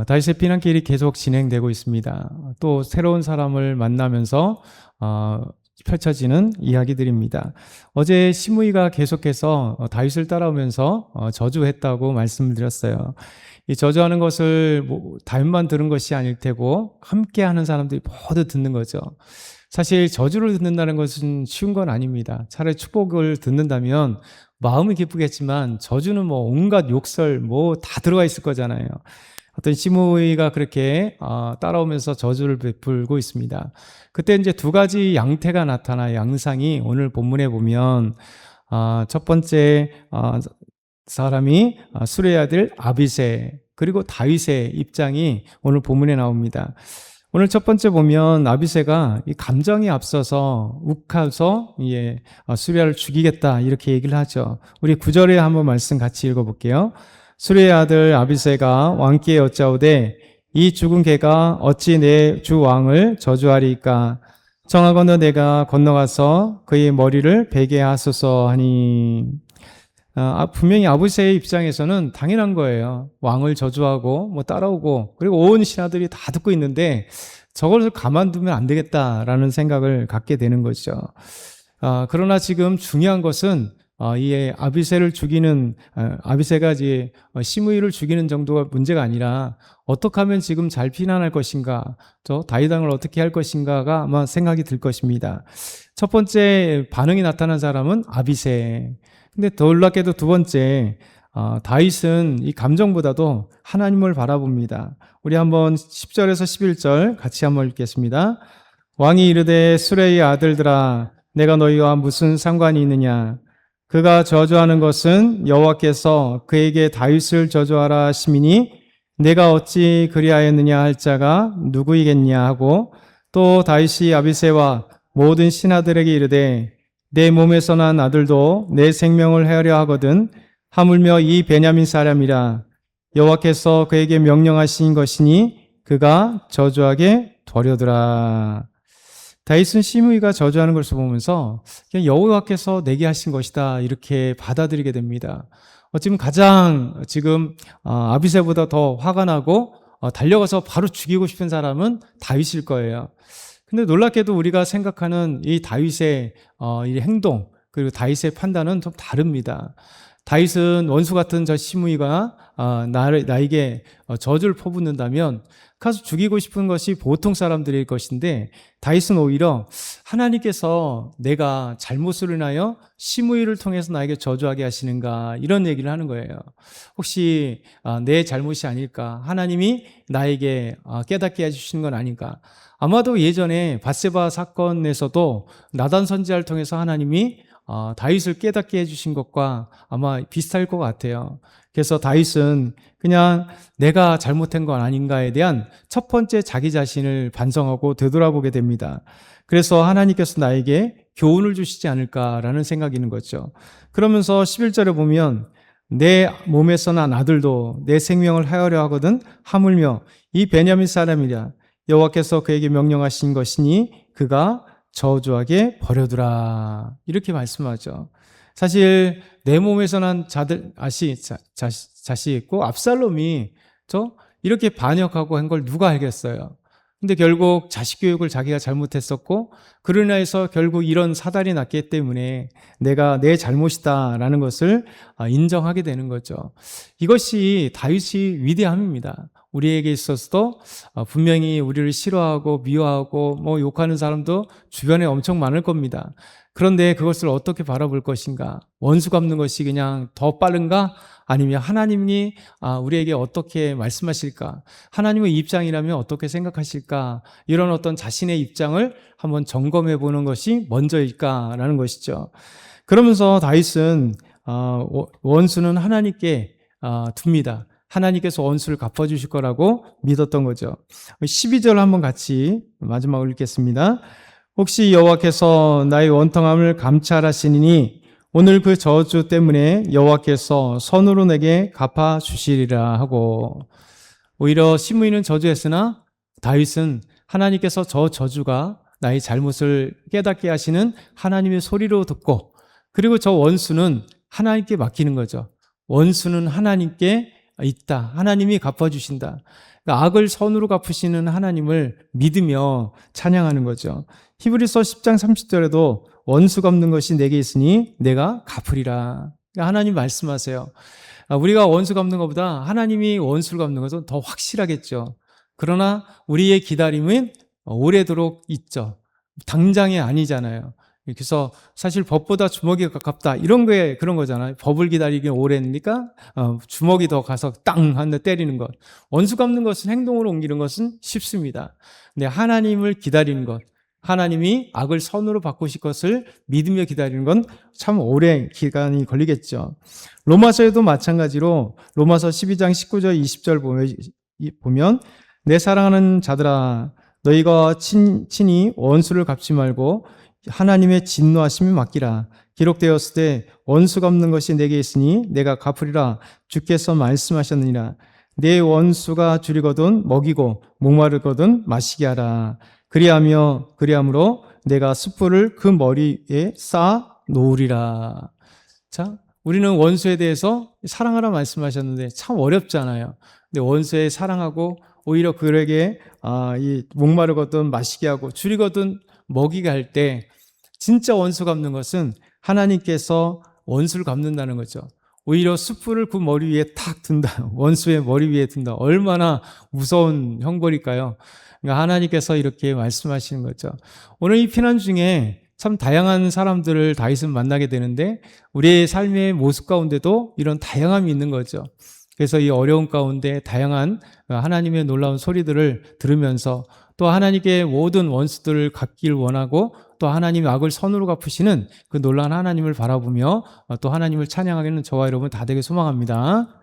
다윗의 피난길이 계속 진행되고 있습니다. 또 새로운 사람을 만나면서 펼쳐지는 이야기들입니다. 어제 시므이가 계속해서 다윗을 따라오면서 저주했다고 말씀을 드렸어요. 이 저주하는 것을 다윗만 들은 것이 아닐 테고 함께하는 사람들이 모두 듣는 거죠. 사실 저주를 듣는다는 것은 쉬운 건 아닙니다. 차라리 축복을 듣는다면 마음이 기쁘겠지만 저주는 온갖 욕설 다 들어가 있을 거잖아요. 어떤 시므이가 그렇게 따라오면서 저주를 베풀고 있습니다. 그때 이제 두 가지 양태가 나타나요. 양상이 오늘 본문에 보면 첫 번째 사람이 수레의 아들 아비새, 그리고 다윗의 입장이 오늘 본문에 나옵니다. 오늘 첫 번째 보면 아비새가 이 감정이 앞서서 욱해서 수레를 죽이겠다 이렇게 얘기를 하죠. 우리 9절에 한번 말씀 같이 읽어볼게요. 수레의 아들 아비새가 왕께 여짜오되 이 죽은 개가 어찌 내 주 왕을 저주하리까? 정하건대 내가 건너가서 그의 머리를 베게 하소서 하니. 분명히 아비새의 입장에서는 당연한 거예요. 왕을 저주하고 따라오고 그리고 온 신하들이 다 듣고 있는데 저것을 가만두면 안 되겠다라는 생각을 갖게 되는 거죠. 그러나 지금 중요한 것은 이 아비새를 죽이는 아비새가 이제 시므이를 죽이는 정도가 문제가 아니라 어떻게 하면 지금 잘 피난할 것인가, 저 다윗 왕을 어떻게 할 것인가가 아마 생각이 들 것입니다. 첫 번째 반응이 나타난 사람은 아비새. 근데 놀랍게도 두 번째 다윗은 이 감정보다도 하나님을 바라봅니다. 우리 한번 10절에서 11절 같이 한번 읽겠습니다. 왕이 이르되 수레의 아들들아 내가 너희와 무슨 상관이 있느냐? 그가 저주하는 것은 여호와께서 그에게 다윗을 저주하라 하시미니 내가 어찌 그리하였느냐 할 자가 누구이겠냐 하고, 또 다윗이 아비새와 모든 신하들에게 이르되 내 몸에서 난 아들도 내 생명을 헤아려 하거든 하물며 이 베냐민 사람이라 여호와께서 그에게 명령하신 것이니 그가 저주하게 되려더라. 다윗은 시므이가 저주하는 것을 보면서 그냥 여호와께서 내게 하신 것이다 이렇게 받아들이게 됩니다. 지금 가장 아비새보다 더 화가 나고 달려가서 바로 죽이고 싶은 사람은 다윗일 거예요. 근데 놀랍게도 우리가 생각하는 이 다윗의 이 행동 그리고 다윗의 판단은 좀 다릅니다. 다윗은 원수 같은 저 시므이가 나에게 저주를 퍼붓는다면 가서 죽이고 싶은 것이 보통 사람들일 것인데, 다윗은 오히려 하나님께서 내가 잘못을 인하여 시므이를 통해서 나에게 저주하게 하시는가 이런 얘기를 하는 거예요. 혹시 내 잘못이 아닐까? 하나님이 나에게 깨닫게 해주시는 건 아닌가? 아마도 예전에 밧세바 사건에서도 나단 선지자를 통해서 하나님이 다윗을 깨닫게 해주신 것과 아마 비슷할 것 같아요. 그래서 다윗은 그냥 내가 잘못한 건 아닌가에 대한 첫 번째 자기 자신을 반성하고 되돌아보게 됩니다. 그래서 하나님께서 나에게 교훈을 주시지 않을까라는 생각이 있는 거죠. 그러면서 11절에 보면 내 몸에서 난 아들도 내 생명을 하여려 하거든 하물며 이 베냐민 사람이랴 여호와께서 그에게 명령하신 것이니 그가 저주하게 버려두라 이렇게 말씀하죠. 사실 내 몸에서 난 자식이 있고 압살롬이 이렇게 반역하고 한 걸 누가 알겠어요. 근데 결국 자식 교육을 자기가 잘못했었고 그로 인해서 결국 이런 사달이 났기 때문에 내가 내 잘못이다라는 것을 인정하게 되는 거죠. 이것이 다윗이 위대함입니다. 우리에게 있어서도 분명히 우리를 싫어하고 미워하고 욕하는 사람도 주변에 엄청 많을 겁니다. 그런데 그것을 어떻게 바라볼 것인가? 원수 갚는 것이 그냥 더 빠른가? 아니면 하나님이 우리에게 어떻게 말씀하실까? 하나님의 입장이라면 어떻게 생각하실까? 이런 어떤 자신의 입장을 한번 점검해 보는 것이 먼저일까라는 것이죠. 그러면서 다윗은 원수는 하나님께 둡니다. 하나님께서 원수를 갚아주실 거라고 믿었던 거죠. 12절 한번 같이 마지막으로 읽겠습니다. 혹시 여호와께서 나의 원통함을 감찰하시니 오늘 그 저주 때문에 여호와께서 선으로 내게 갚아주시리라 하고, 오히려 시므이는 저주했으나 다윗은 하나님께서 저 저주가 나의 잘못을 깨닫게 하시는 하나님의 소리로 듣고, 그리고 저 원수는 하나님께 맡기는 거죠. 원수는 하나님께 있다. 하나님이 갚아주신다. 그러니까 악을 선으로 갚으시는 하나님을 믿으며 찬양하는 거죠. 히브리서 10장 30절에도 원수 갚는 것이 내게 있으니 내가 갚으리라. 그러니까 하나님 말씀하세요. 우리가 원수 갚는 것보다 하나님이 원수를 갚는 것은 더 확실하겠죠. 그러나 우리의 기다림은 오래도록 있죠. 당장이 아니잖아요. 그래서 사실 법보다 주먹이 가깝다 이런 게 그런 거잖아요. 법을 기다리기 오래니까 주먹이 더 가서 땅 한 대 때리는 것. 원수 갚는 것은 행동으로 옮기는 것은 쉽습니다. 근데 하나님을 기다리는 것, 하나님이 악을 선으로 바꾸실 것을 믿으며 기다리는 건 참 오랜 기간이 걸리겠죠. 로마서에도 마찬가지로 로마서 12장 19절 20절 보면 내 사랑하는 자들아 너희가 친히 원수를 갚지 말고 하나님의 진노하심을 맡기라. 기록되었을 때 원수 갚는 것이 내게 있으니 내가 갚으리라. 주께서 말씀하셨느니라. 내 원수가 줄이거든 먹이고 목마르거든 마시게 하라. 그리함으로 내가 숯불을 그 머리 위에 쌓아 놓으리라. 자, 우리는 원수에 대해서 사랑하라 말씀하셨는데 참 어렵잖아요. 근데 원수에 사랑하고 오히려 그에게 이 목마르거든 마시게 하고 줄이거든 먹이게 할 때 진짜 원수 갚는 것은 하나님께서 원수를 갚는다는 거죠. 오히려 숯불을 그 머리 위에 탁 둔다. 원수의 머리 위에 둔다. 얼마나 무서운 형벌일까요? 그러니까 하나님께서 이렇게 말씀하시는 거죠. 오늘 이 피난 중에 참 다양한 사람들을 다윗은 만나게 되는데 우리의 삶의 모습 가운데도 이런 다양함이 있는 거죠. 그래서 이 어려운 가운데 다양한 하나님의 놀라운 소리들을 들으면서 또 하나님께 모든 원수들을 갚기를 원하고 또 하나님의 악을 선으로 갚으시는 그 놀라운 하나님을 바라보며 또 하나님을 찬양하기는 저와 여러분 다 되게 소망합니다.